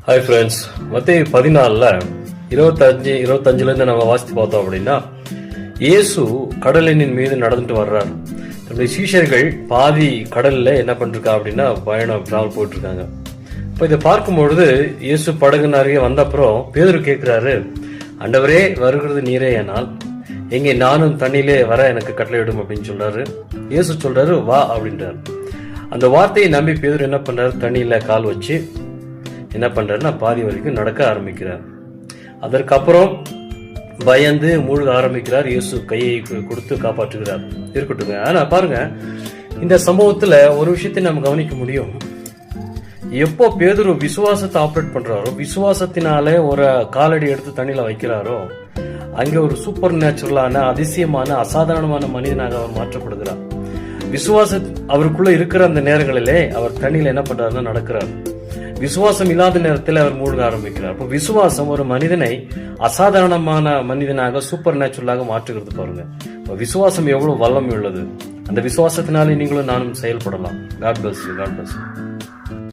Hi friends, மத்தேயு 14 25 நம்ம வாசித்து பார்த்தோம் அப்படின்னா, இயேசு கடலின் மீது நடந்துட்டு வர்றாரு. நம்முடைய சீஷர்கள் பாதி கடல்ல என்ன பண்ணிருக்கா அப்படின்னா பயணம் டிராவல் போயிட்டு இருக்காங்க. இப்ப இதை பார்க்கும்பொழுது இயேசு படகு நிறைய வந்த அப்புறம் பேதுரு கேட்கிறாரு, ஆண்டவரே வருகிறது நீரே, ஆனால் எங்கே நானும் தண்ணியிலே வர எனக்கு கட்டளையிடும் அப்படின்னு சொல்றாரு. இயேசு சொல்றாரு வா அப்படின்றாரு. அந்த வார்த்தையை நம்பி பேதுரு என்ன பண்றாரு, தண்ணியில கால் வச்சு என்ன பண்றாருன்னா பாதி வரைக்கும் நடக்க ஆரம்பிக்கிறார். அதற்கப்புறம் பயந்து மூழ்க ஆரம்பிக்கிறார். இயேசு கையை கொடுத்து காப்பாற்றுகிறார். இருக்கட்டுங்க. ஆனா பாருங்க, இந்த சம்பவத்துல ஒரு விஷயத்தை நம்ம கவனிக்க முடியும். எப்போ பேதுரு விசுவாசத்தை ஆப்ரேட் பண்றாரோ, விசுவாசத்தினாலே ஒரு காலடி எடுத்து தண்ணியில வைக்கிறாரோ, அங்க ஒரு சூப்பர் நேச்சுரலான அதிசயமான அசாதாரணமான மனிதனாக அவர் மாற்றப்படுகிறார். விசுவாச அவருக்குள்ள இருக்கிற அந்த நேரங்களிலே அவர் தண்ணியில என்ன பண்றாருன்னா நடக்கிறார். விசுவாசம் இல்லாத நேரத்தில் அவர் மூழ்க ஆரம்பிக்கிறார். இப்போ விசுவாசம் ஒரு மனிதனை அசாதாரணமான மனிதனாக சூப்பர் நேச்சுரலாக மாற்றுகிறது. பாருங்க, விசுவாசம் எவ்வளவு வல்லமை உள்ளது. அந்த விசுவாசத்தினாலே நீங்களும் நானும் செயல்படலாம். God bless you.